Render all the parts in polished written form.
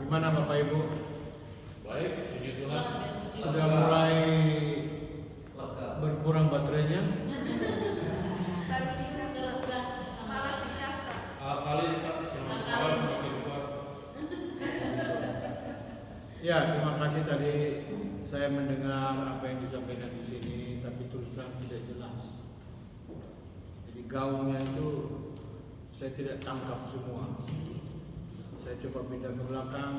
Gimana Bapak Ibu? Baik, puji Tuhan. Sudah mulai berkurang baterainya? Baru dicas, malah dicas. Kali Pak, semakin kuat. Ya, terima kasih tadi saya mendengar apa yang disampaikan di sini, tapi terus terang tidak jelas. Jadi gaungnya itu saya tidak tangkap semua. Saya coba pindah ke belakang,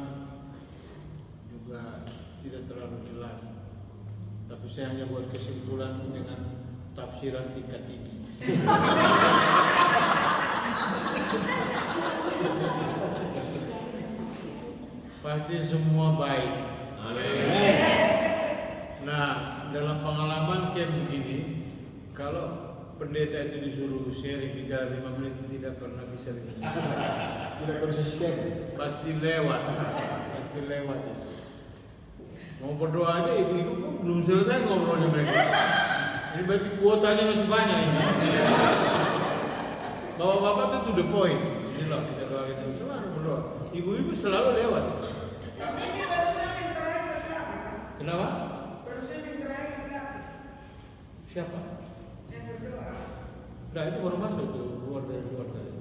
juga tidak terlalu jelas. Tapi saya hanya buat kesimpulan dengan tafsiran tingkat tinggi. Pasti semua baik. Amin. Nah, dalam pengalaman kayak begini, kalau pendeta itu disuruh sharing bicara 5 menit tidak pernah bisa begini. Tidak konsisten. Pasti lewat. Mau berdoa aja ibu-ibu kok belum selesai ngobrolnya mereka. Ini berarti kuotanya masih banyak ini. Bapak-bapak tuh to the point. Ini loh kita doa kita selalu berdoa. Ibu-ibu selalu lewat. Ini barusan yang terakhir enggak? Kenapa? Barusan yang terakhir enggak? Siapa? Yang berdoa. Nah itu baru masuk tuh luar dari luar tadi.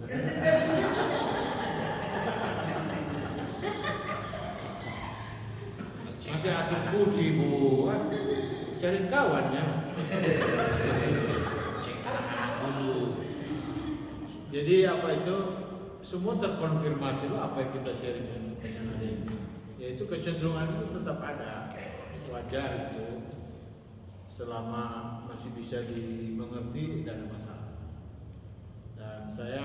Masih atur kursi bu, cari kawannya. Jadi apa itu semua terkonfirmasi loh apa yang kita sharing sepanjang hari ini. Yaitu kecenderungan itu tetap ada, wajar itu. Selama masih bisa dimengerti tidak ada masalah. Dan saya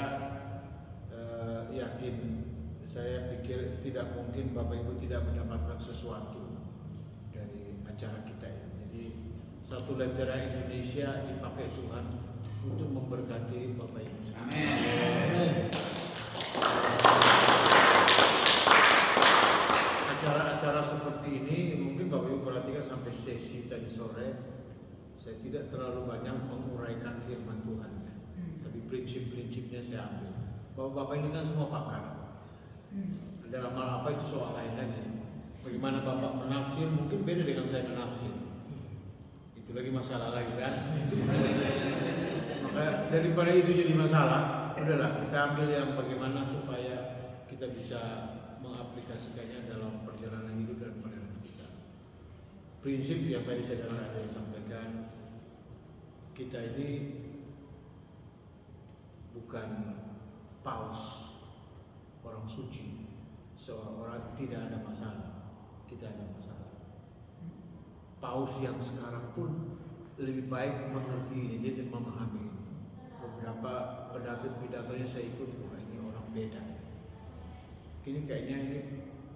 yakin, saya pikir tidak mungkin Bapak Ibu tidak mendapatkan sesuatu dari acara kita ya. Jadi satu lentera Indonesia dipakai Tuhan untuk memberkati Bapak Ibu semua. Amin. Acara-acara seperti ini mungkin Bapak Ibu perhatikan sampai sesi tadi sore, saya tidak terlalu banyak menguraikan firman Tuhan ya. Tapi prinsip-prinsipnya saya ambil. Bahwa Bapak ini kan semua pakar. Dalam hal apa itu soal lain lagi. Bagaimana Bapak menafsir mungkin beda dengan saya menafsir. Itu lagi masalah lagi kan. Maka daripada itu jadi masalah, udahlah kita ambil yang bagaimana supaya kita bisa mengaplikasikannya dalam perjalanan hidup dan pelayanan kita. Prinsip yang tadi saya dengar ada yang sampaikan, kita ini bukan paus, orang suci, seorang tidak ada masalah, kita ada masalah. Paus yang sekarang pun lebih baik mengerti ini dan memahami ini. Beberapa pidato-pidatonya saya ikut, wah ini orang beda. Ini kayaknya ini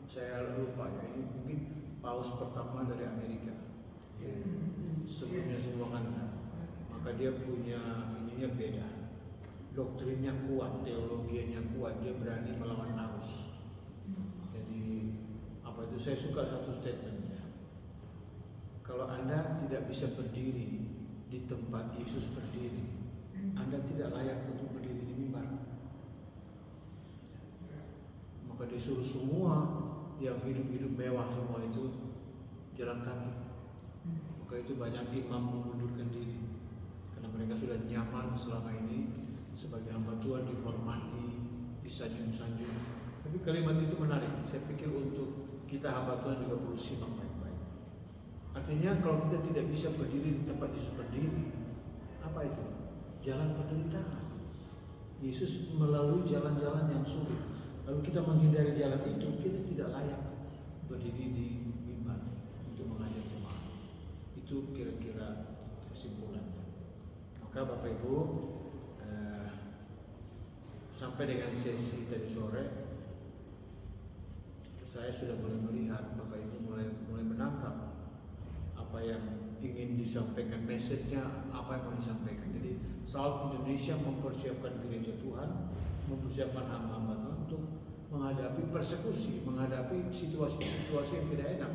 saya lupa ya, ini mungkin paus pertama dari Amerika. Sebelumnya semua kan, maka dia punya ininya beda. Doktrinnya kuat, teologianya kuat, dia berani melawan arus. Jadi apa itu saya suka satu statementnya. Kalau Anda tidak bisa berdiri di tempat Yesus berdiri, Anda tidak layak untuk berdiri di mimbar. Maka disuruh semua yang hidup-hidup mewah semua itu jalan kaki. Maka itu banyak imam mengundurkan diri karena mereka sudah nyaman selama ini sebagai hamba Tuhan, dihormati, disanjung-sanjung. Tapi kalimat itu menarik. Saya pikir untuk kita hamba Tuhan juga perlu simak baik-baik. Artinya kalau kita tidak bisa berdiri di tempat Yesus berdiri, apa itu? Jalan penderitaan. Yesus melalui jalan-jalan yang sulit. Lalu kita menghindari jalan itu, kita tidak layak berdiri di mimbar untuk mengajar jemaat. Itu kira-kira kesimpulannya. Maka Bapak Ibu, sampai dengan sesi tadi sore, saya sudah mulai melihat Bapak Ibu mulai menangkap apa yang ingin disampaikan, message-nya apa yang mau disampaikan. Jadi Salt Indonesia mempersiapkan gereja Tuhan, mempersiapkan hamba-hamba Tuhan untuk menghadapi persekusi, menghadapi situasi-situasi yang tidak enak.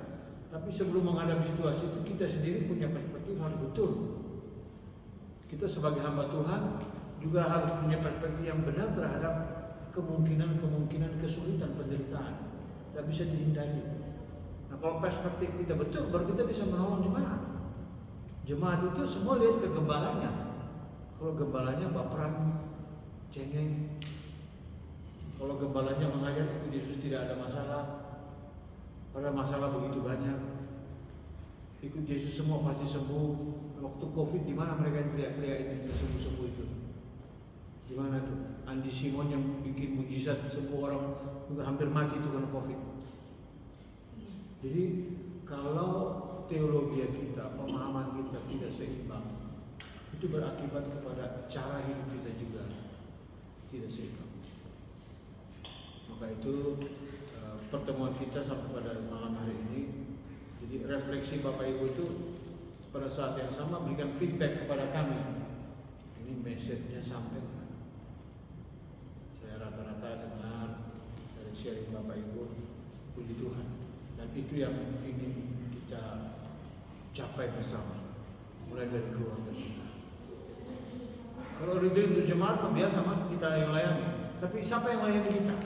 Tapi sebelum menghadapi situasi itu kita sendiri punya perspektif harus betul. Kita sebagai hamba Tuhan juga harus punya perspektif yang benar terhadap kemungkinan kesulitan, penderitaan. tidak bisa dihindari. Nah kalau perspektif kita betul, baru kita bisa menolong jemaat. Jemaat itu semua lihat ke gembalanya. Kalau gembalanya baperan, cengeng, kalau gembalanya mengajar ikut Yesus tidak ada masalah, padahal masalah begitu banyak. Ikut Yesus semua pasti sembuh. Waktu COVID di mana mereka yang teriak-teriak itu sembuh-sembuh itu? Di mana tuh? Andi Simon yang bikin mujizat sembuh orang juga hampir mati itu karena COVID. Jadi kalau teologi kita, pemahaman kita tidak seimbang, itu berakibat kepada cara hidup kita juga tidak seimbang. Maka itu pertemuan kita sampai pada malam hari ini. Jadi refleksi Bapak Ibu itu pada saat yang sama berikan feedback kepada kami. Ini message-nya sampai. Saya rata-rata dengar dari sharing Bapak Ibu, puji Tuhan. Dan itu yang ingin kita capai bersama, mulai dari keluarga kita. Kalau retreat untuk jemaat biasa mah kita yang layani, tapi siapa yang layani kita?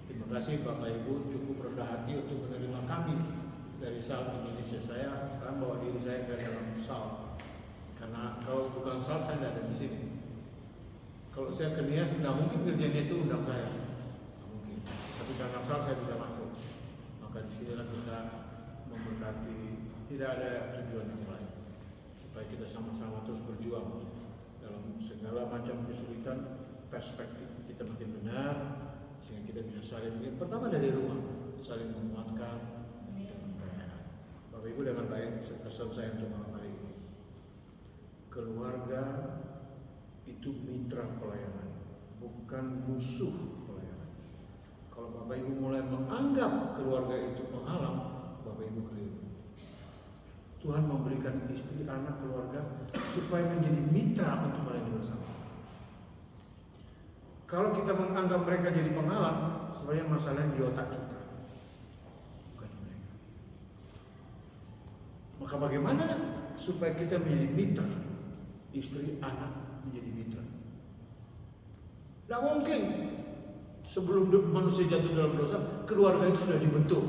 Terima kasih Bapak Ibu cukup rendah hati untuk menerima kami dari SAL Indonesia. Saya sekarang bawa diri saya ke dalam SAL, karena kalau bukan SAL saya tidak ada di sini. Kalau saya ke Nias, tidak mungkin kerja Nias itu undang saya, tidak mungkin. Tapi karena SAL saya bisa masuk, maka disinilah kita memberkati. Tidak ada tujuan yang lain, supaya kita sama-sama terus berjuang dalam segala macam kesulitan. Perspektif kita makin benar, sehingga kita bisa saling, pertama dari rumah, saling menguatkan. Bapak Ibu dengan baik, pesan saya untuk malam hari ini, keluarga itu mitra pelayanan, bukan musuh pelayanan. Kalau Bapak Ibu mulai menganggap keluarga itu penghalang, Bapak Ibu keliru. Tuhan memberikan istri, anak, keluarga supaya menjadi mitra untuk melayani bersama. Kalau kita menganggap mereka jadi penghalang, sebenarnya masalahnya di otak kita, bukan di mereka. Maka bagaimana supaya kita menjadi mitra? Istri, anak menjadi mitra. Tidak mungkin sebelum manusia jatuh dalam dosa, keluarga itu sudah dibentuk.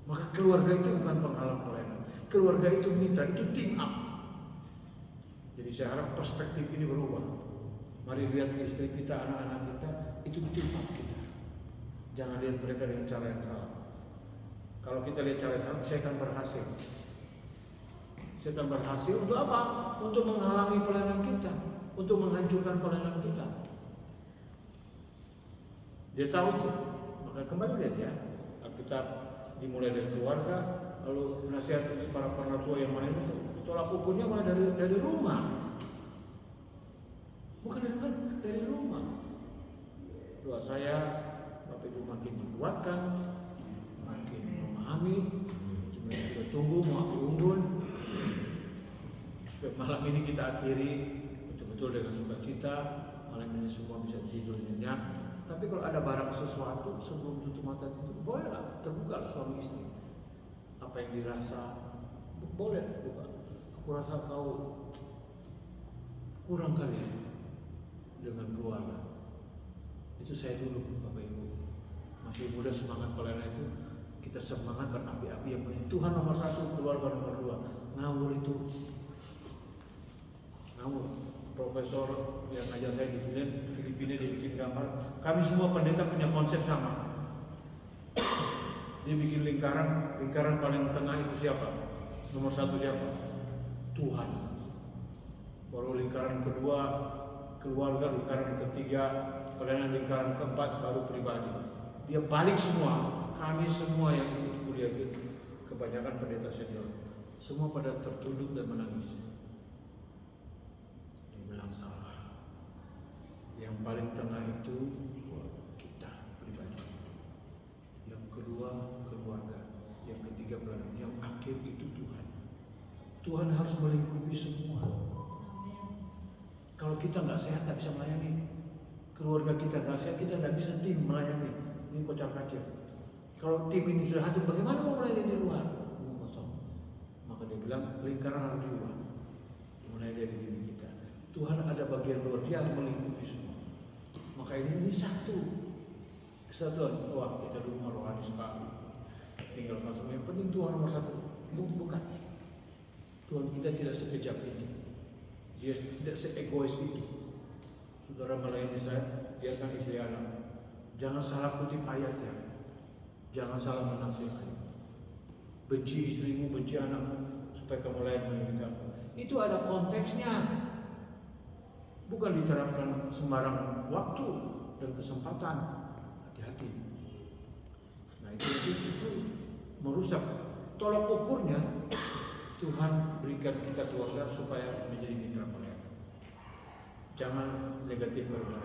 Maka keluarga itu bukan penghalang pelayanan. Keluarga itu mitra, itu team up. Jadi saya harap perspektif ini berubah. Mari lihat istri kita, anak-anak kita, itu team up kita. Jangan lihat mereka dengan cara yang salah. Kalau kita lihat cara yang salah, saya akan berhasil. Saya akan berhasil untuk apa? Untuk menghalangi pelayanan kita, untuk menghancurkan pelayanan kita. Dia tahu itu. Maka kembali lihat ya, Alkitab dimulai dari keluarga, lalu nasihat untuk para penatua yang mana itu tolak ukurnya mulai dari rumah. Bukan dari rumah. Doa saya, Bapak Ibu makin dikuatkan, makin memahami, kita tunggu mau api unggun. Supaya malam ini kita akhiri betul-betul dengan sukacita, malam ini semua bisa tidur nyenyak. Tapi kalau ada barang sesuatu sebelum tutup mata itu, bolehlah terbuka suami istri. Apa yang dirasa, boleh buka. Aku rasa kau kurang kali dengan keluarga. Itu saya dulu Bapak Ibu masih muda, semangat pelayanan itu kita semangat berapi-api. Yang penting Tuhan nomor satu, keluarga nomor dua. Ngawur itu ngawur. Profesor yang ngajar saya di Filipina dia bikin gambar. Kami semua pendeta punya konsep sama. Dia bikin lingkaran paling tengah itu siapa? Nomor satu siapa? Tuhan. Baru lingkaran kedua keluarga, lingkaran ketiga pelayanan, lingkaran keempat baru pribadi. Dia balik semua. Kami semua yang ikut kuliah itu, kebanyakan pendeta senior, semua pada tertunduk dan menangis. Dibilang salah. Yang paling tengah itu kita pribadi. Yang kedua keluarga. Yang ketiga pelayanan. Yang akhir itu Tuhan. Tuhan harus melingkupi semua. Kalau kita nggak sehat, nggak bisa melayani. Keluarga kita nggak sehat, kita nggak bisa tim melayani. Ini kocar-kacir. Kalau tim ini sudah hancur, bagaimana mau melayani di luar? Kosong. Maka dia bilang lingkaran harus diubah. Mulai dari diri kita. Tuhan ada bagian luar, dia harus melingkupi semua. Maka ini satu Kesatuan, wah kita dulu rohani sekali, tinggalkan semua. Yang penting Tuhan nomor satu. Bukan. Tuhan kita tidak sekejap itu. Dia tidak seegois itu. Saudara melayani saya, biarkan istri anak. Jangan salah kutip ayatnya. Jangan salah menafsirkan. Benci istrimu, benci anakmu, supaya kamu layak meninggalkan. Itu ada konteksnya. Bukan diterapkan sembarang waktu dan kesempatan. Hati-hati. Nah itu justru merusak. Tolak ukurnya Tuhan berikan kita keluarga supaya menjadi mitra pelayan. Jangan negatif mereka.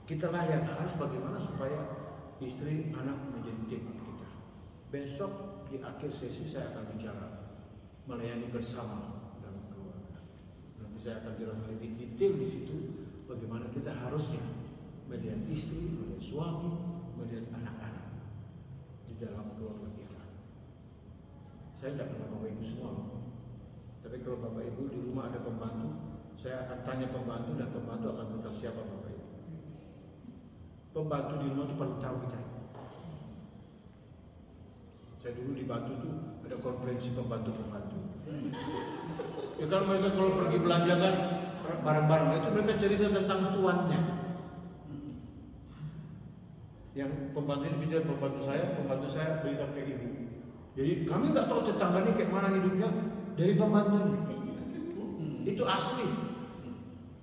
Kita layak harus bagaimana supaya istri, anak menjadi tim kita. Besok di akhir sesi saya akan bicara melayani bersama dalam keluarga. Nanti saya akan bilang lebih detail di situ bagaimana kita harusnya melihat istri, melihat suami, melihat anak-anak di dalam keluarga kita. Saya tidak kenal Bapak Ibu semua, tapi kalau Bapak Ibu di rumah ada pembantu, saya akan tanya pembantu dan pembantu akan minta siapa Bapak Ibu. Pembantu di rumah itu paling tahu kita. Saya dulu di Batu tuh ada konferensi pembantu-pembantu. Ya kan mereka kalau pergi belanja kan bareng-bareng itu mereka cerita tentang tuannya. Yang pembantu ini bicara pembantu saya beritahu ke ibu. Jadi kami nggak tahu tetangga ini kayak mana hidupnya dari pembantu ini. Itu asli.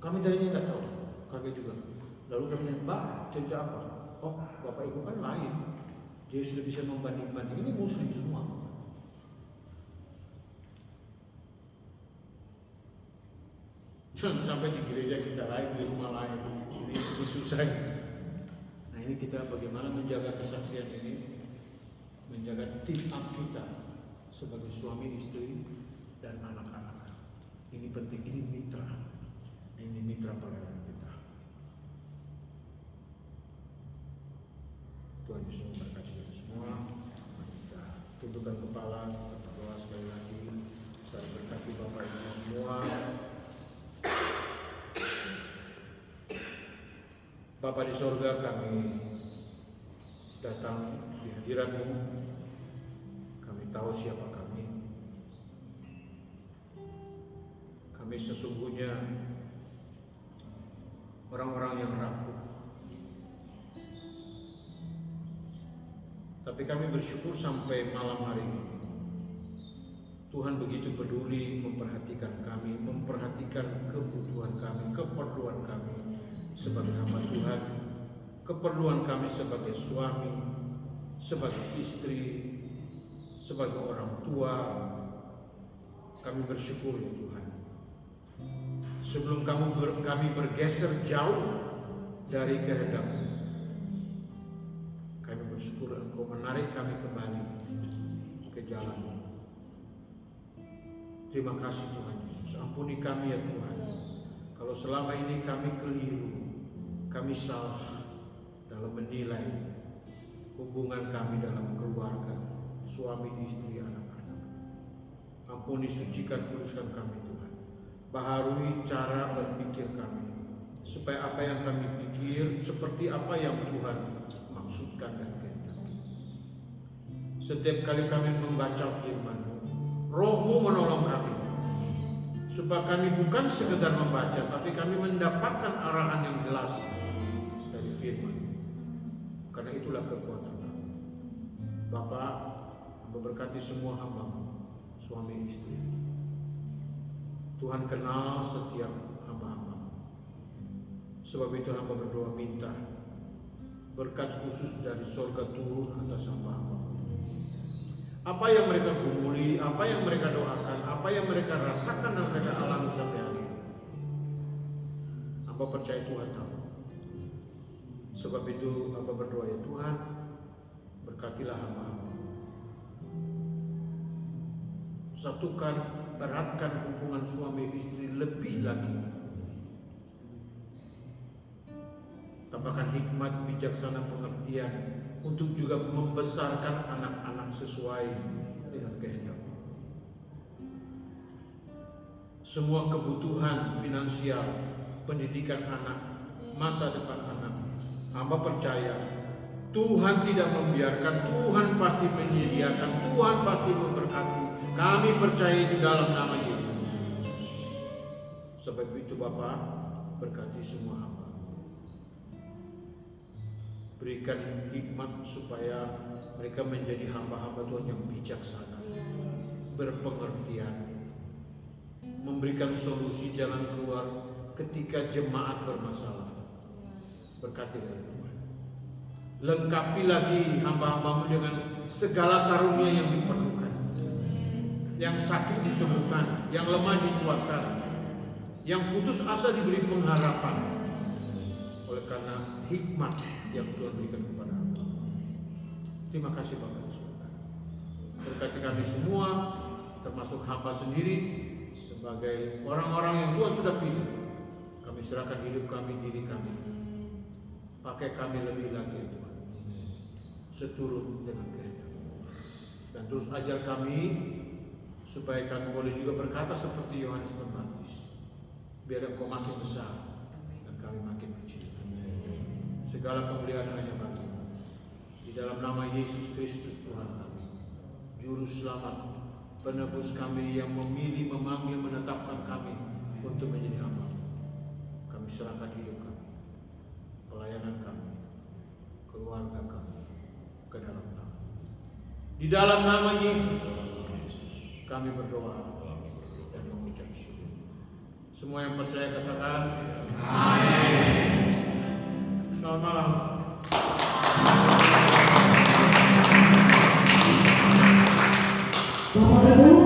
Kami tadinya nggak tahu, kaget juga. Lalu kami nanya, Mbak, cerita apa? Oh, Bapak Ibu kan lain. Dia sudah bisa membanding-banding. Ini muslim semua. Jangan sampai di gereja kita lain, di rumah lain. Ini susah. Nah ini kita bagaimana menjaga kesaksian ini, menjaga tim up kita sebagai suami, istri, dan anak-anak. Ini penting, ini mitra. Ini mitra pelayan kita. Tuhan Yesus memberkati kita semua. Kita tundukkan kepala, kita berdoa sekali lagi. Saya berkati Bapak Ibu semua. Bapa di sorga, kami datang di hadirat-Mu. Kami tahu siapa kami. Kami sesungguhnya orang-orang yang rapuh. Tapi kami bersyukur sampai malam hari ini Tuhan begitu peduli memperhatikan kami, memperhatikan kebutuhan kami, keperluan kami sebagai hamba Tuhan, keperluan kami sebagai suami, sebagai istri, sebagai orang tua. Kami bersyukur ya Tuhan. Sebelum kami bergeser jauh dari kehendak-Mu, kami bersyukur Engkau menarik kami kembali ke jalan-Mu. Terima kasih Tuhan Yesus. Ampuni kami ya Tuhan. Kalau selama ini kami keliru, kami salah dalam menilai hubungan kami dalam keluarga, suami, istri, anak-anak. Ampuni, sucikan, kuduskan kami Tuhan. Baharui cara berpikir kami, supaya apa yang kami pikir seperti apa yang Tuhan maksudkan dan kehendaki. Setiap kali kami membaca firman-Mu, Roh-Mu menolong kami, supaya kami bukan sekedar membaca, tapi kami mendapatkan arahan yang jelas dari firman. Karena itulah kekuatan kami. Bapa, Hamba berkati semua hamba-Mu, suami istri. Tuhan kenal setiap hamba-Hamba. Sebab itu hamba berdoa minta berkat khusus dari sorga turun atas hamba-Hamba. Apa yang mereka gumuli, apa yang mereka doakan, apa yang mereka rasakan dan mereka alami sampai hari ini, hamba percaya Tuhan tahu. Sebab itu hamba berdoa ya Tuhan, berkatilah hamba-Hamba. Satukan, eratkan hubungan suami istri lebih lagi. Tambahkan hikmat, bijaksana, pengertian untuk juga membesarkan anak-anak sesuai dengan kehendak-Mu. Semua kebutuhan finansial, pendidikan anak, masa depan anak, hamba percaya Tuhan tidak membiarkan, Tuhan pasti menyediakan, Tuhan pasti memberkati. Kami percaya itu dalam nama Yesus. Sebab itu Bapa, berkati semua hamba. Berikan hikmat supaya mereka menjadi hamba-hamba Tuhan yang bijaksana, berpengertian, memberikan solusi jalan keluar ketika jemaat bermasalah. Berkati Tuhan. Lengkapi lagi hamba-hambamu dengan segala karunia yang diperlukan. Yang sakit disembuhkan, yang lemah dikuatkan, yang putus asa diberi pengharapan. Oleh karena hikmat yang Tuhan berikan kepada hamba. Terima kasih Bapak di surga. Berkati kami semua, termasuk hamba sendiri, sebagai orang-orang yang Tuhan sudah pilih. Kami serahkan hidup kami, diri kami. Pakai kami lebih lagi Tuhan, seturut dengan kehendak. Dan terus ajar kami supaya kami boleh juga berkata seperti Yohanes Pembaptis. Biar Engkau makin besar dan kami makin kecil. Segala kemuliaan hanya bagi-Mu. Di dalam nama Yesus Kristus Tuhan kami, Juru Selamat, Penebus kami yang memilih, memanggil, menetapkan kami untuk menjadi hamba. Kami serahkan hidup kami, pelayanan kami, keluarga kami ke dalam nama. Di dalam nama Yesus kami berdoa dan mengucap syukur. Semua yang percaya katakan amin. Selamat malam. Bapak Ibu